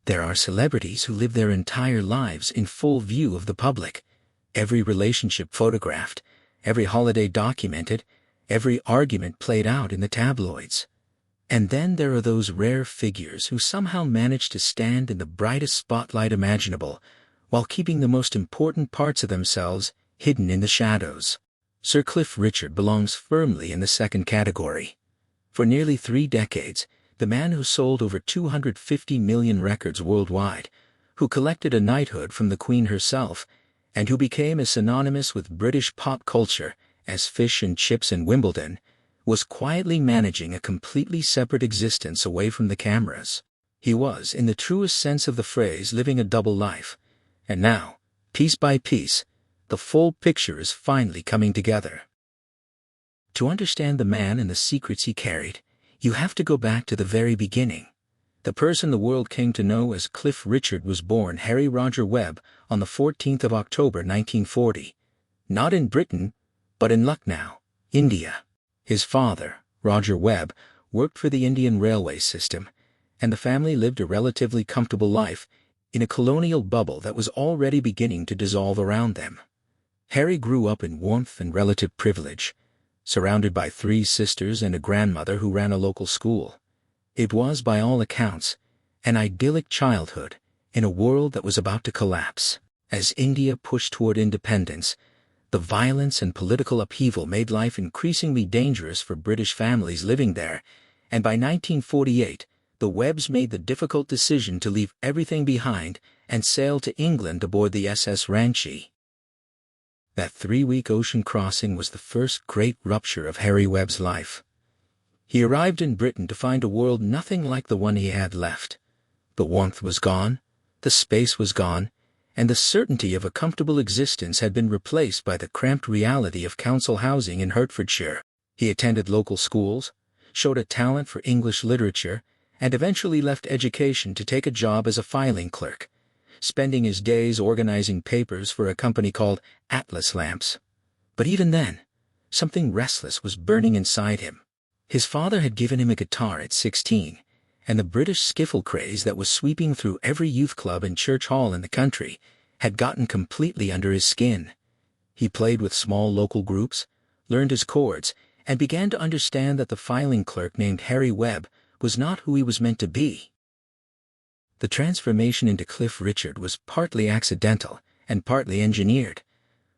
There are celebrities who live their entire lives in full view of the public, every relationship photographed, every holiday documented, every argument played out in the tabloids. And then there are those rare figures who somehow manage to stand in the brightest spotlight imaginable, while keeping the most important parts of themselves hidden in the shadows. Sir Cliff Richard belongs firmly in the second category. For nearly 3 decades, the man who sold over 250 million records worldwide, who collected a knighthood from the Queen herself, and who became as synonymous with British pop culture as fish and chips in Wimbledon, was quietly managing a completely separate existence away from the cameras. He was, in the truest sense of the phrase, living a double life. And now, piece by piece, the full picture is finally coming together. To understand the man and the secrets he carried, you have to go back to the very beginning. The person the world came to know as Cliff Richard was born Harry Roger Webb on the 14th of October 1940, not in Britain, but in Lucknow, India. His father, Roger Webb, worked for the Indian railway system, and the family lived a relatively comfortable life in a colonial bubble that was already beginning to dissolve around them. Harry grew up in warmth and relative privilege, surrounded by 3 sisters and a grandmother who ran a local school. It was, by all accounts, an idyllic childhood in a world that was about to collapse. As India pushed toward independence, the violence and political upheaval made life increasingly dangerous for British families living there, and by 1948, the Webbs made the difficult decision to leave everything behind and sail to England aboard the SS Ranchi. That 3-week ocean crossing was the first great rupture of Harry Webb's life. He arrived in Britain to find a world nothing like the one he had left. The warmth was gone, the space was gone, and the certainty of a comfortable existence had been replaced by the cramped reality of council housing in Hertfordshire. He attended local schools, showed a talent for English literature, and eventually left education to take a job as a filing clerk, spending his days organizing papers for a company called Atlas Lamps. But even then, something restless was burning inside him. His father had given him a guitar at 16, and the British skiffle craze that was sweeping through every youth club and church hall in the country had gotten completely under his skin. He played with small local groups, learned his chords, and began to understand that the filing clerk named Harry Webb was not who he was meant to be. The transformation into Cliff Richard was partly accidental and partly engineered.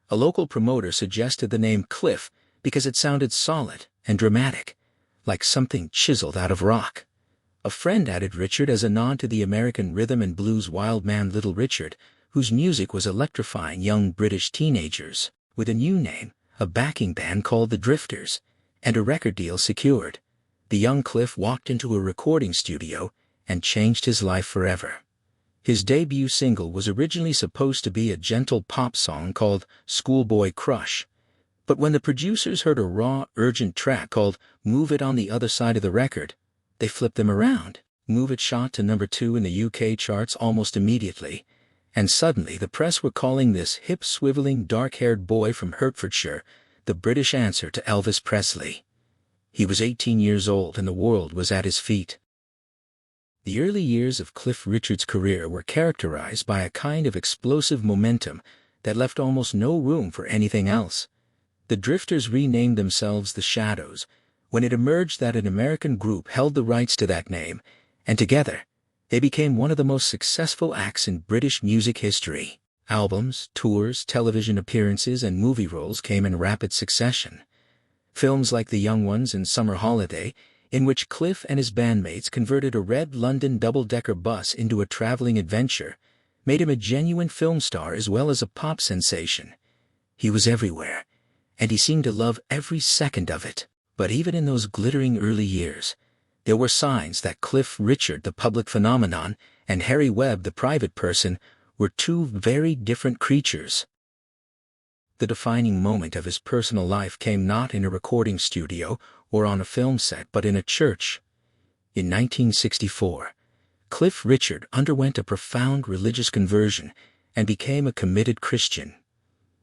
A local promoter suggested the name Cliff because it sounded solid and dramatic, like something chiseled out of rock. A friend added Richard as a nod to the American rhythm and blues wild man Little Richard, whose music was electrifying young British teenagers. With a new name, a backing band called the Drifters, and a record deal secured, the young Cliff walked into a recording studio and changed his life forever. His debut single was originally supposed to be a gentle pop song called Schoolboy Crush, but when the producers heard a raw, urgent track called Move It on the other side of the record, they flipped them around. Move It shot to number 2 in the UK charts almost immediately, and suddenly the press were calling this hip-swiveling, dark-haired boy from Hertfordshire the British answer to Elvis Presley. He was 18 years old and the world was at his feet. The early years of Cliff Richard's career were characterized by a kind of explosive momentum that left almost no room for anything else. The Drifters renamed themselves the Shadows when it emerged that an American group held the rights to that name, and together, they became one of the most successful acts in British music history. Albums, tours, television appearances, and movie roles came in rapid succession. Films like The Young Ones and Summer Holiday, in which Cliff and his bandmates converted a red London double-decker bus into a traveling adventure, made him a genuine film star as well as a pop sensation. He was everywhere, and he seemed to love every second of it. But even in those glittering early years, there were signs that Cliff Richard, the public phenomenon, and Harry Webb, the private person, were 2 very different creatures. The defining moment of his personal life came not in a recording studio or on a film set but in a church. In 1964, Cliff Richard underwent a profound religious conversion and became a committed Christian.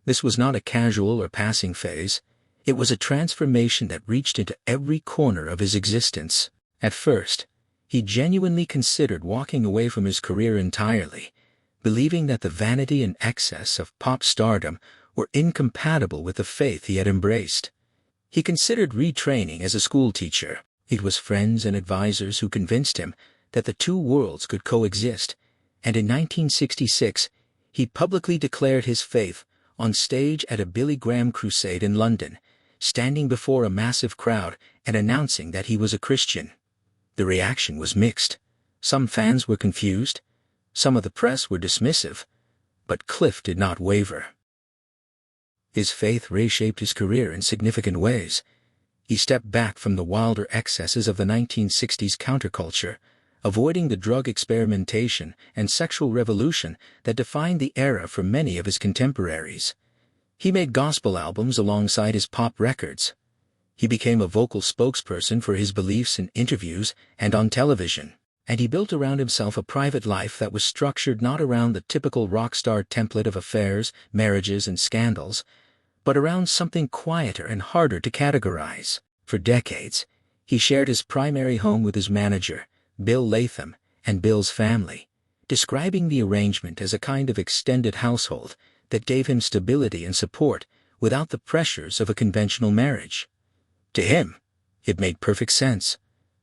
This was not a casual or passing phase. It was a transformation that reached into every corner of his existence. At first, He genuinely considered walking away from his career entirely, believing that the vanity and excess of pop stardom were incompatible with the faith he had embraced. He considered retraining as a schoolteacher. It was friends and advisors who convinced him that the two worlds could coexist, and in 1966, he publicly declared his faith on stage at a Billy Graham crusade in London, standing before a massive crowd and announcing that he was a Christian. The reaction was mixed. Some fans were confused, some of the press were dismissive, but Cliff did not waver. His faith reshaped his career in significant ways. He stepped back from the wilder excesses of the 1960s counterculture, avoiding the drug experimentation and sexual revolution that defined the era for many of his contemporaries. He made gospel albums alongside his pop records. He became a vocal spokesperson for his beliefs in interviews and on television, and he built around himself a private life that was structured not around the typical rock star template of affairs, marriages, and scandals, but around something quieter and harder to categorize. For decades, he shared his primary home with his manager, Bill Latham, and Bill's family, describing the arrangement as a kind of extended household that gave him stability and support without the pressures of a conventional marriage. To him, it made perfect sense.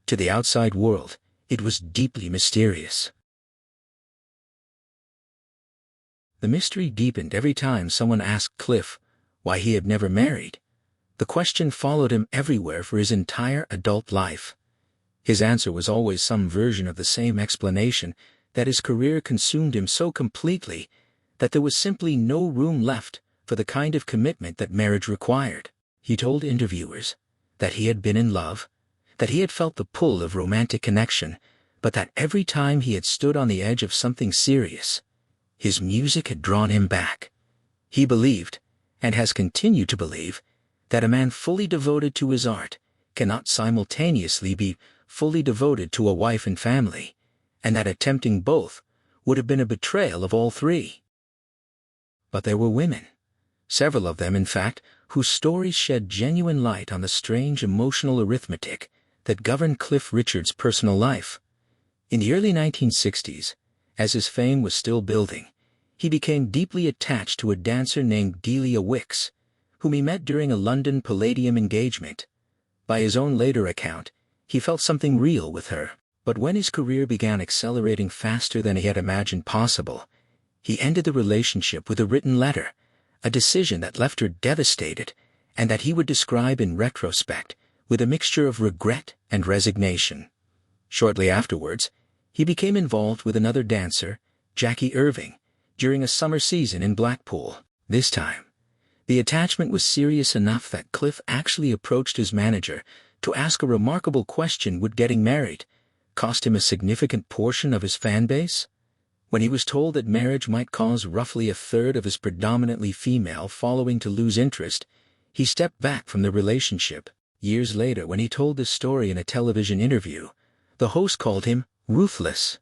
To the outside world, it was deeply mysterious. The mystery deepened every time someone asked Cliff why he had never married. The question followed him everywhere for his entire adult life. His answer was always some version of the same explanation, that his career consumed him so completely that there was simply no room left for the kind of commitment that marriage required. He told interviewers that he had been in love, that he had felt the pull of romantic connection, but that every time he had stood on the edge of something serious, his music had drawn him back. He believed, and has continued to believe, that a man fully devoted to his art cannot simultaneously be fully devoted to a wife and family, and that attempting both would have been a betrayal of all three. But there were women, several of them in fact, whose stories shed genuine light on the strange emotional arithmetic that governed Cliff Richard's personal life. In the early 1960s, as his fame was still building, he became deeply attached to a dancer named Delia Wicks, whom he met during a London Palladium engagement. By his own later account, he felt something real with her. But when his career began accelerating faster than he had imagined possible, he ended the relationship with a written letter, a decision that left her devastated and that he would describe in retrospect with a mixture of regret and resignation. Shortly afterwards, he became involved with another dancer, Jackie Irving, during a summer season in Blackpool. This time, the attachment was serious enough that Cliff actually approached his manager to ask a remarkable question: would getting married cost him a significant portion of his fan base? When he was told that marriage might cause roughly a third of his predominantly female following to lose interest, he stepped back from the relationship. Years later, when he told this story in a television interview, the host called him ruthless.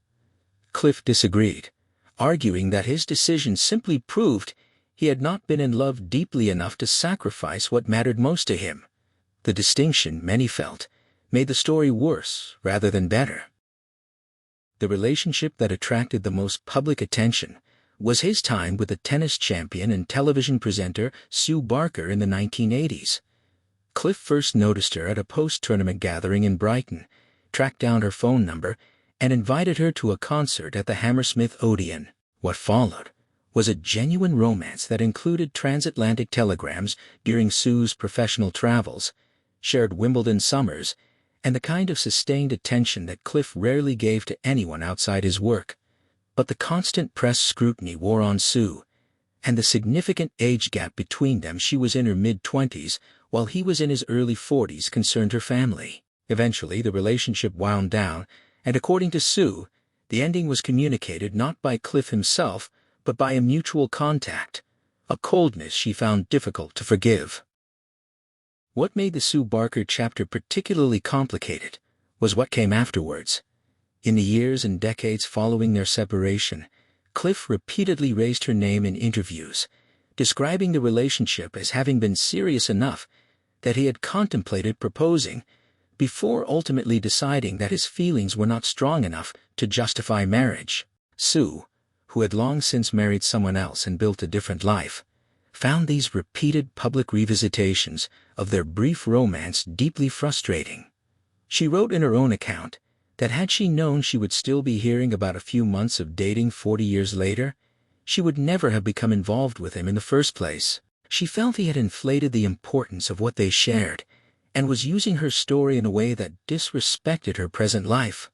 Cliff disagreed, arguing that his decision simply proved he had not been in love deeply enough to sacrifice what mattered most to him. The distinction, many felt, made the story worse rather than better. The relationship that attracted the most public attention was his time with the tennis champion and television presenter Sue Barker in the 1980s. Cliff first noticed her at a post-tournament gathering in Brighton, tracked down her phone number, and invited her to a concert at the Hammersmith Odeon. What followed was a genuine romance that included transatlantic telegrams during Sue's professional travels, shared Wimbledon summers, and the kind of sustained attention that Cliff rarely gave to anyone outside his work. But the constant press scrutiny wore on Sue, and the significant age gap between them — she was in her mid-20s while he was in his early 40s — concerned her family. Eventually, the relationship wound down, and according to Sue, the ending was communicated not by Cliff himself, but by a mutual contact, a coldness she found difficult to forgive. What made the Sue Barker chapter particularly complicated was what came afterwards. In the years and decades following their separation, Cliff repeatedly raised her name in interviews, describing the relationship as having been serious enough that he had contemplated proposing, before ultimately deciding that his feelings were not strong enough to justify marriage. Sue, who had long since married someone else and built a different life, found these repeated public revisitations of their brief romance deeply frustrating. She wrote in her own account that had she known she would still be hearing about a few months of dating 40 years later, she would never have become involved with him in the first place. She felt he had inflated the importance of what they shared and was using her story in a way that disrespected her present life.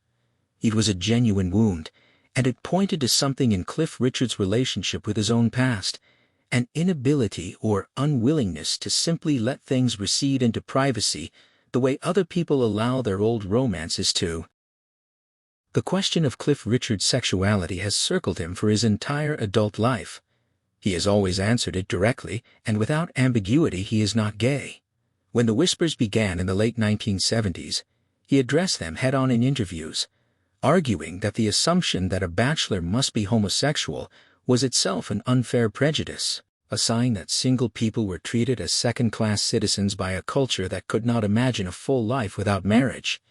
It was a genuine wound, and it pointed to something in Cliff Richard's relationship with his own past, an inability or unwillingness to simply let things recede into privacy the way other people allow their old romances to. The question of Cliff Richard's sexuality has circled him for his entire adult life. He has always answered it directly, and without ambiguity he is not gay. When the whispers began in the late 1970s, he addressed them head-on in interviews, arguing that the assumption that a bachelor must be homosexual was itself an unfair prejudice, a sign that single people were treated as second-class citizens by a culture that could not imagine a full life without marriage.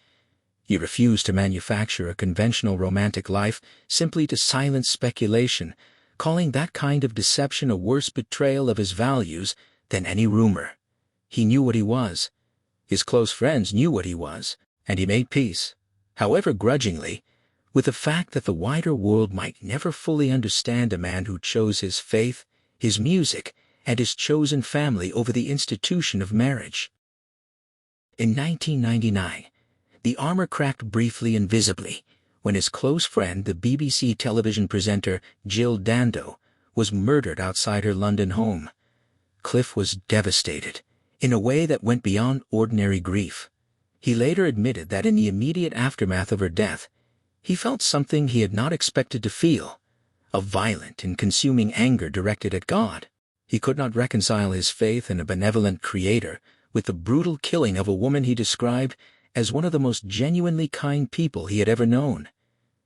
He refused to manufacture a conventional romantic life simply to silence speculation, calling that kind of deception a worse betrayal of his values than any rumor. He knew what he was. His close friends knew what he was, and he made peace, however grudgingly, with the fact that the wider world might never fully understand a man who chose his faith, his music, and his chosen family over the institution of marriage. In 1999, the armor cracked briefly and visibly when his close friend, the BBC television presenter Jill Dando, was murdered outside her London home. Cliff was devastated, in a way that went beyond ordinary grief. He later admitted that in the immediate aftermath of her death, he felt something he had not expected to feel, a violent and consuming anger directed at God. He could not reconcile his faith in a benevolent creator with the brutal killing of a woman he described as one of the most genuinely kind people he had ever known.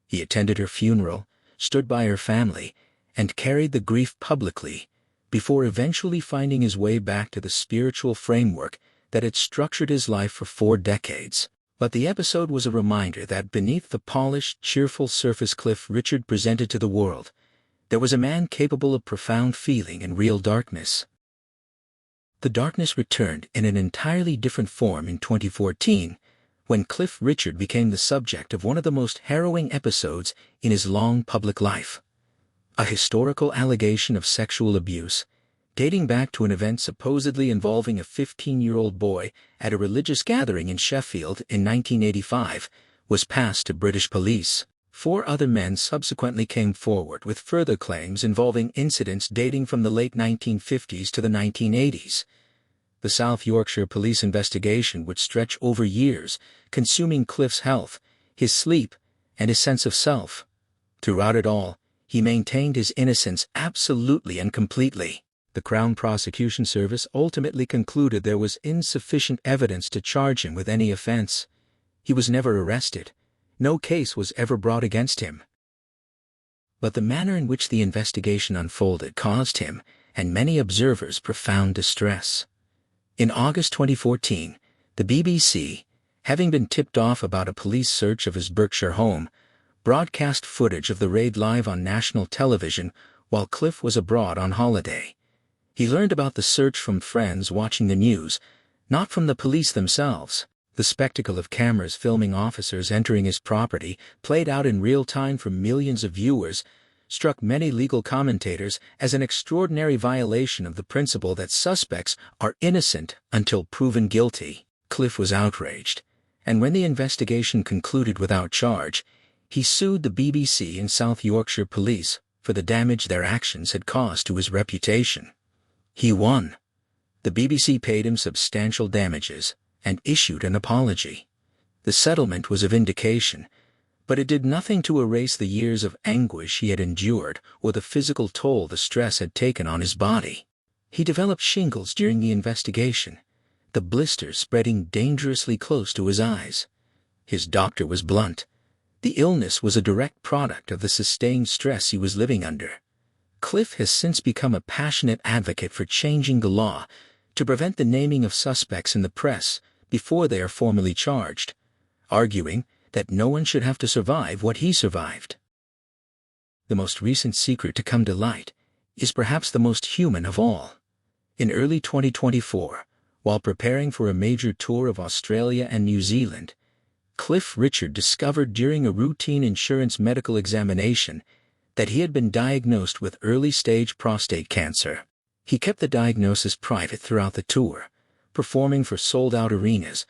He attended her funeral, stood by her family, and carried the grief publicly, before eventually finding his way back to the spiritual framework that had structured his life for 4 decades. But the episode was a reminder that beneath the polished, cheerful surface Cliff Richard presented to the world, there was a man capable of profound feeling and real darkness. The darkness returned in an entirely different form in 2014, when Cliff Richard became the subject of one of the most harrowing episodes in his long public life. A historical allegation of sexual abuse, dating back to an event supposedly involving a 15-year-old boy at a religious gathering in Sheffield in 1985, was passed to British police. 4 other men subsequently came forward with further claims involving incidents dating from the late 1950s to the 1980s. The South Yorkshire police investigation would stretch over years, consuming Cliff's health, his sleep, and his sense of self. Throughout it all, he maintained his innocence absolutely and completely. The Crown Prosecution Service ultimately concluded there was insufficient evidence to charge him with any offense. He was never arrested. No case was ever brought against him. But the manner in which the investigation unfolded caused him, and many observers, profound distress. In August 2014, the BBC, having been tipped off about a police search of his Berkshire home, broadcast footage of the raid live on national television while Cliff was abroad on holiday. He learned about the search from friends watching the news, not from the police themselves. The spectacle of cameras filming officers entering his property, played out in real time for millions of viewers, struck many legal commentators as an extraordinary violation of the principle that suspects are innocent until proven guilty. Cliff was outraged, and when the investigation concluded without charge, he sued the BBC and South Yorkshire Police for the damage their actions had caused to his reputation. He won. The BBC paid him substantial damages and issued an apology. The settlement was a vindication, but it did nothing to erase the years of anguish he had endured or the physical toll the stress had taken on his body. He developed shingles during the investigation, the blisters spreading dangerously close to his eyes. His doctor was blunt. The illness was a direct product of the sustained stress he was living under. Cliff has since become a passionate advocate for changing the law to prevent the naming of suspects in the press before they are formally charged, arguing that no one should have to survive what he survived. The most recent secret to come to light is perhaps the most human of all. In early 2024, while preparing for a major tour of Australia and New Zealand, Cliff Richard discovered during a routine insurance medical examination that he had been diagnosed with early-stage prostate cancer. He kept the diagnosis private throughout the tour, performing for sold-out arenas